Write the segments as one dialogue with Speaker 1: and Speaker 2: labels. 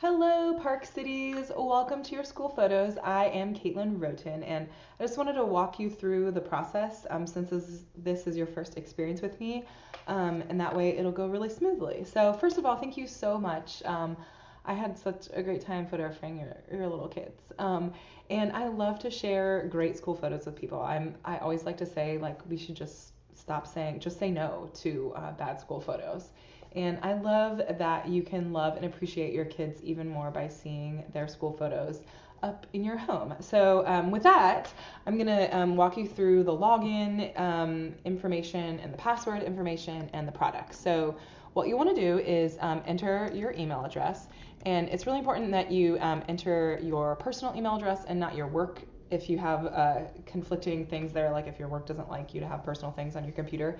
Speaker 1: Hello, Park Cities. Welcome to your school photos. I am Caitlin Roten, and I just wanted to walk you through the process since this is your first experience with me, and that way it'll go really smoothly. So, first of all, thank you so much. I had such a great time photographing your little kids. And I love to share great school photos with people. I always like to say, like, we should just stop saying, just say no to bad school photos. And I love that you can love and appreciate your kids even more by seeing their school photos up in your home. So with that, I'm gonna walk you through the login information and the password information and the product. So what you want to do is enter your email address, and it's really important that you enter your personal email address and not your work. If you have conflicting things there, like if your work doesn't like you to have personal things on your computer.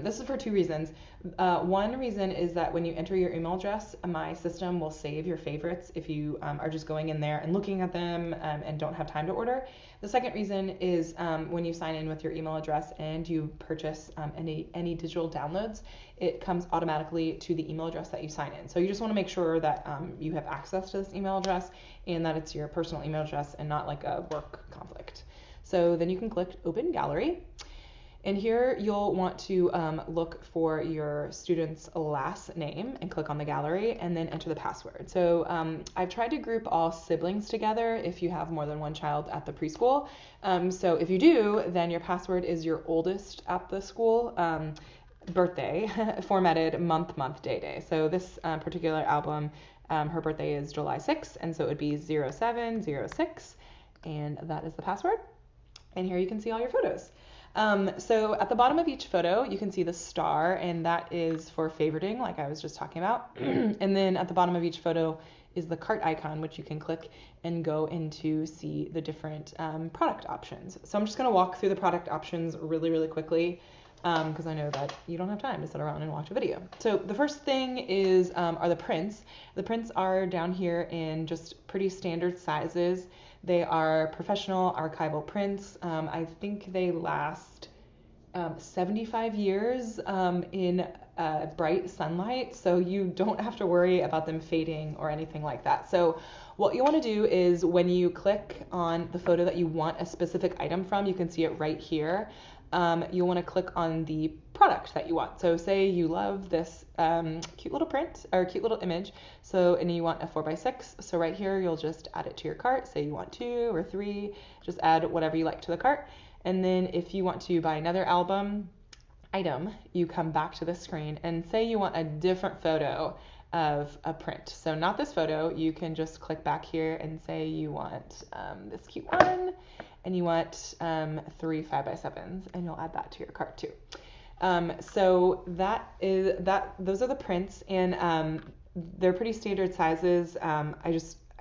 Speaker 1: This is for two reasons. One reason is that when you enter your email address, my system will save your favorites if you are just going in there and looking at them and don't have time to order. The second reason is when you sign in with your email address and you purchase any digital downloads, it comes automatically to the email address that you sign in. So you just want to make sure that you have access to this email address and that it's your personal email address and not like a work conflict. So then you can click Open Gallery. And here you'll want to look for your student's last name and click on the gallery and then enter the password. So I've tried to group all siblings together if you have more than one child at the preschool. So if you do, then your password is your oldest at the school birthday, formatted month, day. So this particular album, her birthday is July 6th, and so it would be 0706, and that is the password. And here you can see all your photos. So at the bottom of each photo, you can see the star, and that is for favoriting, like I was just talking about. And then at the bottom of each photo is the cart icon, which you can click and go into see the different product options. So I'm just going to walk through the product options really quickly because I know that you don't have time to sit around and watch a video. So the first thing is are the prints. The prints are down here in just pretty standard sizes. They are professional archival prints. I think they last 75 years in bright sunlight, so you don't have to worry about them fading or anything like that. So what you want to do is when you click on the photo that you want a specific item from, you can see it right here. You'll want to click on the product that you want. So say you love this cute little print or cute little image, and you want a 4x6. So right here, you'll just add it to your cart. Say you want 2 or 3, just add whatever you like to the cart. And then if you want to buy another item, you come back to the screen and say you want a different photo of a print. So not this photo, you can just click back here and say you want this cute one, and you want 3 5x7s, and you'll add that to your cart too. So those are the prints, and they're pretty standard sizes.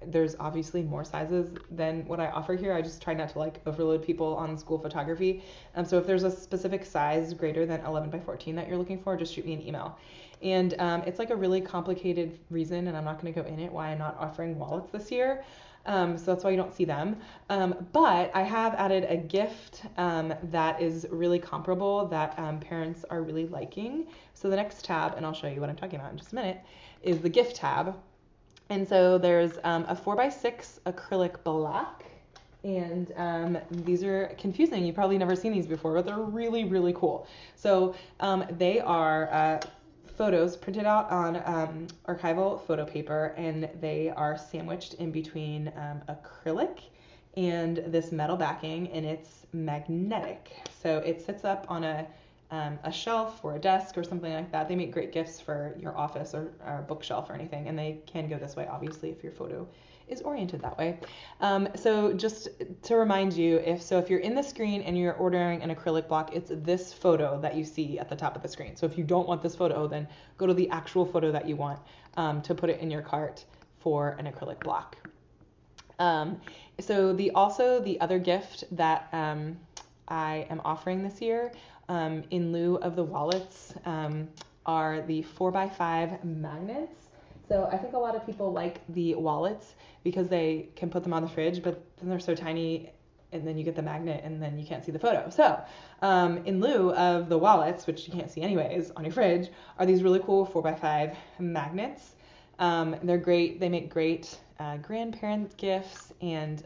Speaker 1: There's obviously more sizes than what I offer here. I just try not to like overload people on school photography. So if there's a specific size greater than 11x14 that you're looking for, just shoot me an email. And it's like a really complicated reason, and I'm not going to go in it, why I'm not offering wallets this year. So that's why you don't see them. But I have added a gift that is really comparable that parents are really liking. So the next tab, and I'll show you what I'm talking about in just a minute, is the gift tab. And so there's a 4x6 acrylic black. And these are confusing. You've probably never seen these before, but they're really cool. So they are photos printed out on archival photo paper, and they are sandwiched in between acrylic and this metal backing, and it's magnetic. So it sits up on a shelf or a desk or something like that. They make great gifts for your office or bookshelf or anything, and they can go this way, obviously, if your photo is oriented that way. So just to remind you, if you're in the screen and you're ordering an acrylic block, it's this photo that you see at the top of the screen. So if you don't want this photo, then go to the actual photo that you want to put it in your cart for an acrylic block. So the other gift that I am offering this year in lieu of the wallets are the 4x5 magnets. So I think a lot of people like the wallets because they can put them on the fridge, but then they're so tiny and then you get the magnet and then you can't see the photo. So in lieu of the wallets, which you can't see anyways on your fridge, are these really cool 4x5 magnets. They're great. They make great grandparent gifts, and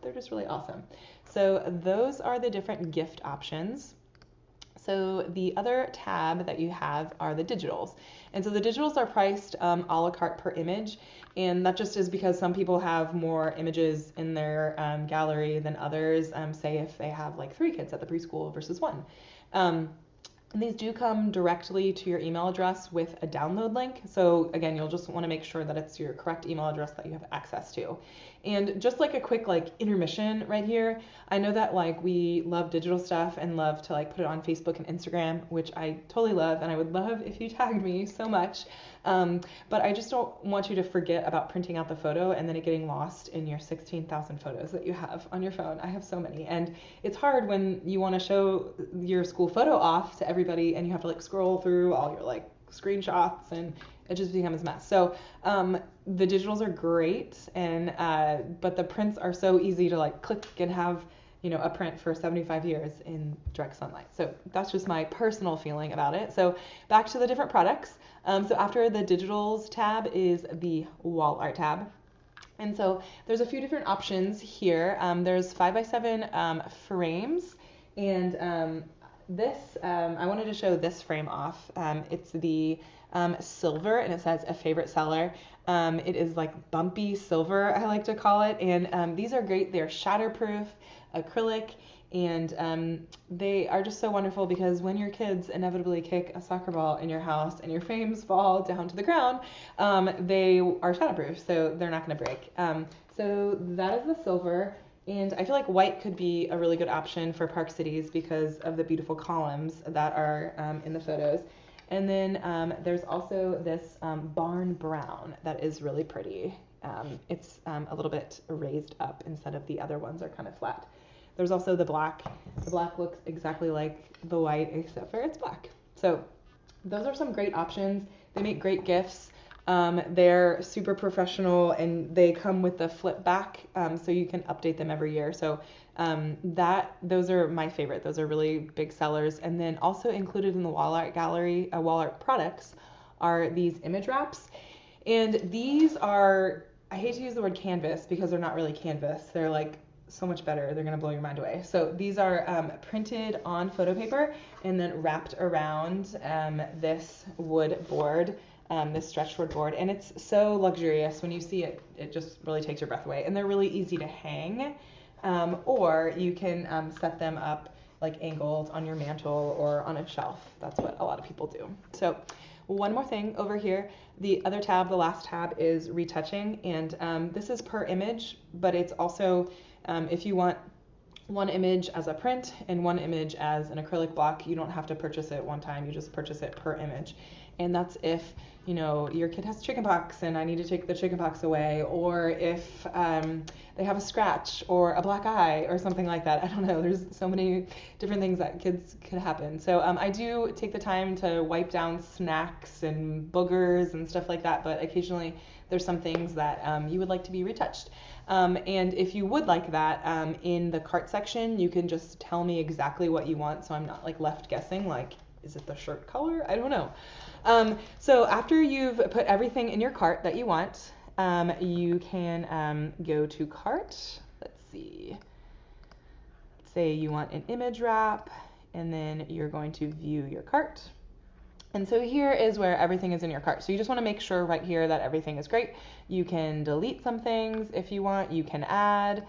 Speaker 1: they're just really awesome. So those are the different gift options. So the other tab that you have are the digitals. And so the digitals are priced a la carte per image. And that just is because some people have more images in their gallery than others, say if they have like 3 kids at the preschool versus 1. And these do come directly to your email address with a download link. So again, you'll just want to make sure that it's your correct email address that you have access to. And just like a quick like intermission right here, I know that like we love digital stuff and love to like put it on Facebook and Instagram, which I totally love, and I would love if you tagged me so much. But I just don't want you to forget about printing out the photo and then it getting lost in your 16,000 photos that you have on your phone. I have so many, and it's hard when you want to show your school photo off to everybody and you have to like scroll through all your like screenshots, and it just becomes a mess. So the digitals are great, and but the prints are so easy to like click and have, you know, a print for 75 years in direct sunlight. So that's just my personal feeling about it. So back to the different products. So after the digitals tab is the wall art tab. And so there's a few different options here. There's 5x7 frames, and I wanted to show this frame off. It's the silver, and it says a favorite seller. It is like bumpy silver, I like to call it, and these are great. They're shatterproof, acrylic, and they are just so wonderful because when your kids inevitably kick a soccer ball in your house and your frames fall down to the ground, they are shatterproof, so they're not going to break. So that is the silver. And I feel like white could be a really good option for Park Cities because of the beautiful columns that are in the photos. And then there's also this barn brown that is really pretty. It's a little bit raised up instead of the other ones are kind of flat. There's also the black. The black looks exactly like the white except for it's black. So those are some great options. They make great gifts. They're super professional, and they come with the flip back, so you can update them every year. So those are my favorite. Those are really big sellers. And then also included in the wall art gallery, wall art products, are these image wraps. And these are, I hate to use the word canvas because they're not really canvas. They're like so much better. They're going to blow your mind away. So these are printed on photo paper and then wrapped around this wood board. This stretchboard board, and it's so luxurious. When you see it, it just really takes your breath away. And they're really easy to hang, or you can set them up like angled on your mantle or on a shelf. That's what a lot of people do. So one more thing over here, the other tab, the last tab, is retouching, and this is per image, but it's also if you want one image as a print and one image as an acrylic block, you don't have to purchase it one time. You just purchase it per image. And that's if, you know, your kid has chickenpox and I need to take the chickenpox away, or if they have a scratch or a black eye or something like that. I don't know. There's so many different things that kids could happen. So I do take the time to wipe down snacks and boogers and stuff like that, but occasionally there's some things that you would like to be retouched. And if you would like that, in the cart section, you can just tell me exactly what you want, so I'm not like left guessing, like, is it the shirt color? I don't know. So after you've put everything in your cart that you want, you can go to cart. Let's see. Say you want an image wrap, and then you're going to view your cart. And so here is where everything is in your cart. So you just want to make sure right here that everything is great. You can delete some things if you want. You can add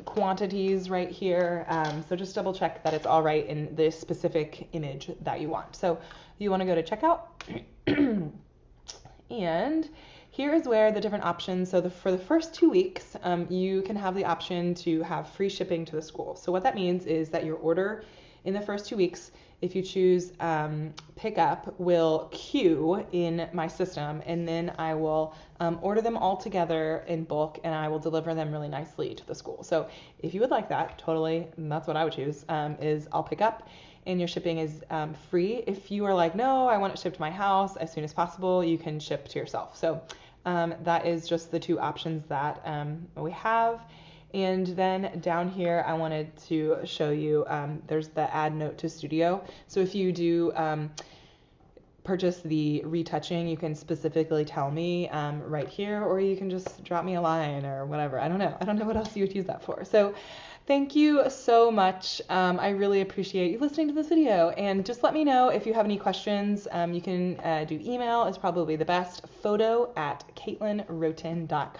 Speaker 1: quantities right here. So just double check that it's all right in this specific image that you want. So you want to go to checkout. And here is where the different options, so for the first 2 weeks, you can have the option to have free shipping to the school. So what that means is that your order in the first 2 weeks, if you choose pick up, will queue in my system, and then I will order them all together in bulk, and I will deliver them really nicely to the school. So if you would like that, totally, that's what I would choose, is I'll pick up, and your shipping is free. If you are like, no, I want it shipped to my house as soon as possible, you can ship to yourself. So that is just the 2 options that we have. And then down here, I wanted to show you, there's the add note to Studio. So if you do purchase the retouching, you can specifically tell me right here, or you can just drop me a line or whatever. I don't know what else you would use that for. So thank you so much. I really appreciate you listening to this video, and just let me know if you have any questions. You can do email is probably the best, photo@caitlinroten.com.